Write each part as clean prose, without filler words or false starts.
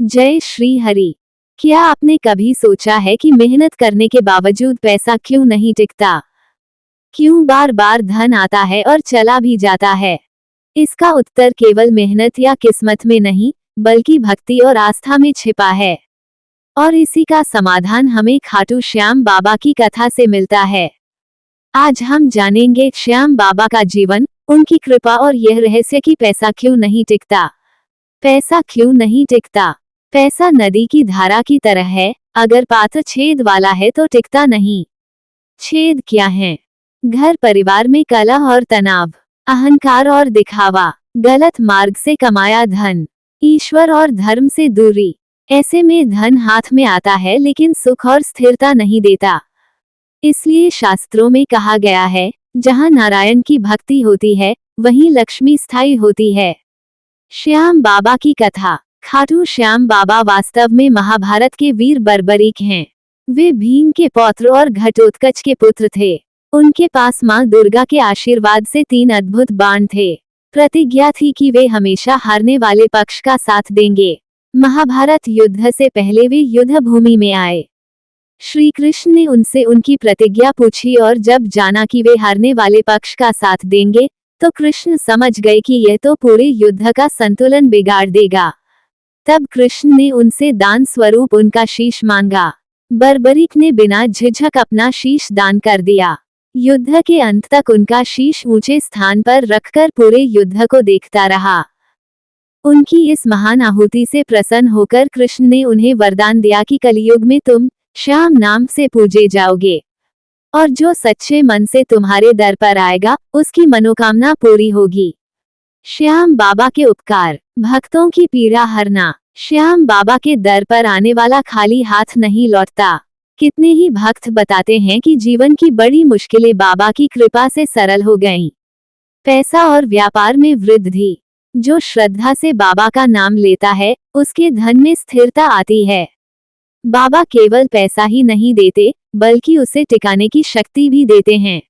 जय श्री हरि। क्या आपने कभी सोचा है कि मेहनत करने के बावजूद पैसा क्यों नहीं टिकता? क्यों बार बार धन आता है और चला भी जाता है? इसका उत्तर केवल मेहनत या किस्मत में नहीं, बल्कि भक्ति और आस्था में छिपा है। और इसी का समाधान हमें खाटू श्याम बाबा की कथा से मिलता है। आज हम जानेंगे श्याम बाबा का जीवन, उनकी कृपा और यह रहस्य कि पैसा क्यों नहीं टिकता। पैसा क्यों नहीं टिकता? पैसा नदी की धारा की तरह है, अगर पात्र छेद वाला है तो टिकता नहीं। छेद क्या है? घर परिवार में कलह और तनाव, अहंकार और दिखावा, गलत मार्ग से कमाया धन, ईश्वर और धर्म से दूरी। ऐसे में धन हाथ में आता है लेकिन सुख और स्थिरता नहीं देता। इसलिए शास्त्रों में कहा गया है, जहाँ नारायण की भक्ति होती है, वहीं लक्ष्मी स्थायी होती है। श्याम बाबा की कथा। खाटू श्याम बाबा वास्तव में महाभारत के वीर बर्बरीक हैं। वे भीम के पौत्र और घटोत्कच के पुत्र थे। उनके पास मां दुर्गा के आशीर्वाद से 3 अद्भुत बाण थे। प्रतिज्ञा थी कि वे हमेशा हारने वाले पक्ष का साथ देंगे। महाभारत युद्ध से पहले वे युद्ध भूमि में आए। श्री कृष्ण ने उनसे उनकी प्रतिज्ञा पूछी और जब जाना कि वे हारने वाले पक्ष का साथ देंगे, तो कृष्ण समझ गए कि यह तो पूरे युद्ध का संतुलन बिगाड़ देगा। तब कृष्ण ने उनसे दान स्वरूप उनका शीश मांगा। बर्बरीक ने बिना झिझक अपना शीश दान कर दिया। युद्ध के अंत तक उनका शीश ऊंचे स्थान पर रखकर पूरे युद्ध को देखता रहा। उनकी इस महान आहुति से प्रसन्न होकर कृष्ण ने उन्हें वरदान दिया कि कलयुग में तुम श्याम नाम से पूजे जाओगे, और जो सच्चे मन से तुम्हारे दर पर आएगा, उसकी मनोकामना पूरी होगी। श्याम बाबा के उपकार, भक्तों की पीड़ा हरना। श्याम बाबा के दर पर आने वाला खाली हाथ नहीं लौटता। कितने ही भक्त बताते हैं कि जीवन की बड़ी मुश्किलें बाबा की कृपा से सरल हो गईं। पैसा और व्यापार में वृद्धि। जो श्रद्धा से बाबा का नाम लेता है, उसके धन में स्थिरता आती है। बाबा केवल पैसा ही नहीं देते, बल्कि उसे टिकाने की शक्ति भी देते हैं।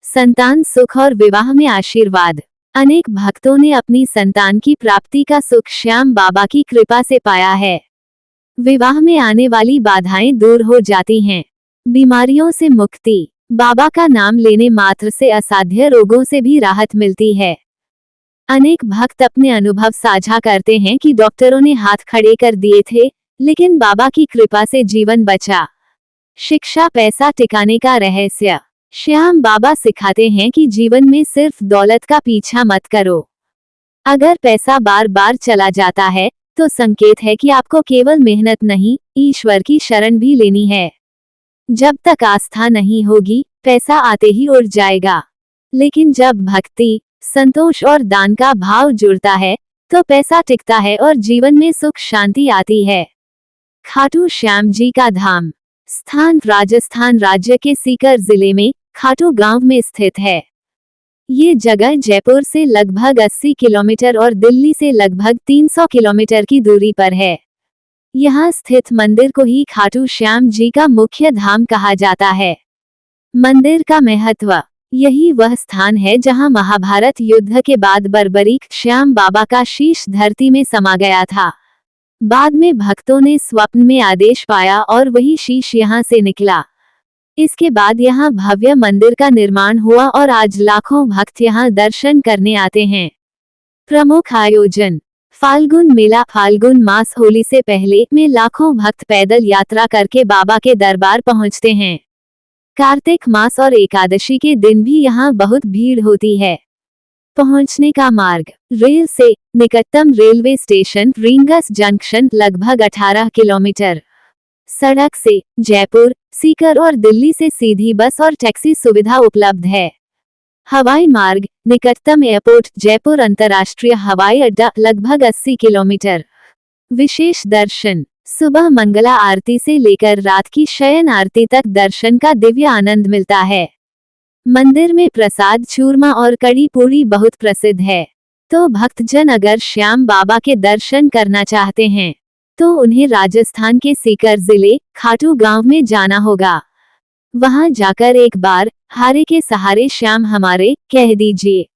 संतान सुख और विवाह में आशीर्वाद। अनेक भक्तों ने अपनी संतान की प्राप्ति का सुख श्याम बाबा की कृपा से पाया है। विवाह में आने वाली बाधाएं दूर हो जाती हैं। बीमारियों से मुक्ति। बाबा का नाम लेने मात्र से असाध्य रोगों से भी राहत मिलती है। अनेक भक्त अपने अनुभव साझा करते हैं कि डॉक्टरों ने हाथ खड़े कर दिए थे, लेकिन बाबा की कृपा से जीवन बचा। शिक्षा पैसा टिकाने का रहस्य। श्याम बाबा सिखाते हैं कि जीवन में सिर्फ दौलत का पीछा मत करो। अगर पैसा बार बार चला जाता है, तो संकेत है कि आपको केवल मेहनत नहीं, ईश्वर की शरण भी लेनी है। जब तक आस्था नहीं होगी, पैसा आते ही उड़ जाएगा। लेकिन जब भक्ति, संतोष और दान का भाव जुड़ता है, तो पैसा टिकता है और जीवन में सुख शांति आती है। खाटू श्याम जी का धाम। स्थान राजस्थान राज्य के सीकर जिले में खाटू गांव में स्थित है। ये जगह जयपुर से लगभग 80 किलोमीटर और दिल्ली से लगभग 300 किलोमीटर की दूरी पर है। यहाँ स्थित मंदिर को ही खाटू श्याम जी का मुख्य धाम कहा जाता है। मंदिर का महत्व। यही वह स्थान है जहाँ महाभारत युद्ध के बाद बर्बरीक श्याम बाबा का शीश धरती में समा गया था। बाद में भक्तों ने स्वप्न में आदेश पाया और वही शीश यहाँ से निकला। इसके बाद यहाँ भव्य मंदिर का निर्माण हुआ और आज लाखों भक्त यहाँ दर्शन करने आते हैं। प्रमुख आयोजन। फाल्गुन मेला। फाल्गुन मास होली से पहले में लाखों भक्त पैदल यात्रा करके बाबा के दरबार पहुँचते हैं। कार्तिक मास और एकादशी के दिन भी यहाँ बहुत भीड़ होती है। पहुंचने का मार्ग। रेल से निकटतम रेलवे स्टेशन रींगस जंक्शन लगभग 18 किलोमीटर। सड़क से जयपुर, सीकर और दिल्ली से सीधी बस और टैक्सी सुविधा उपलब्ध है। हवाई मार्ग। निकटतम एयरपोर्ट जयपुर अंतर्राष्ट्रीय हवाई अड्डा लगभग 80 किलोमीटर। विशेष दर्शन। सुबह मंगला आरती से लेकर रात की शयन आरती तक दर्शन का दिव्य आनंद मिलता है। मंदिर में प्रसाद चूरमा और कड़ी पूरी बहुत प्रसिद्ध है। तो भक्तजन अगर श्याम बाबा के दर्शन करना चाहते हैं, तो उन्हें राजस्थान के सीकर जिले खाटू गांव में जाना होगा। वहां जाकर एक बार हारे के सहारे श्याम हमारे कह दीजिए।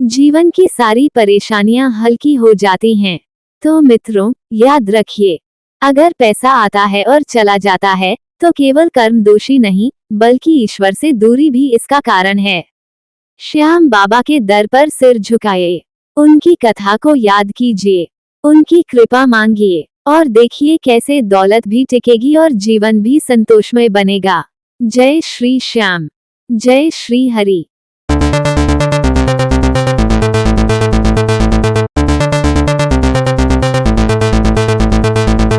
जीवन की सारी परेशानियां हल्की हो जाती हैं। तो मित्रों, याद रखिए, अगर पैसा आता है और चला जाता है तो केवल कर्म दोषी नहीं बल्कि ईश्वर से दूरी भी इसका कारण है। श्याम बाबा के दर पर सिर झुकाए, उनकी कथा को याद कीजिए, उनकी कृपा मांगिए और देखिए कैसे दौलत भी टिकेगी और जीवन भी संतोषमय बनेगा। जय श्री श्याम, जय श्री हरि।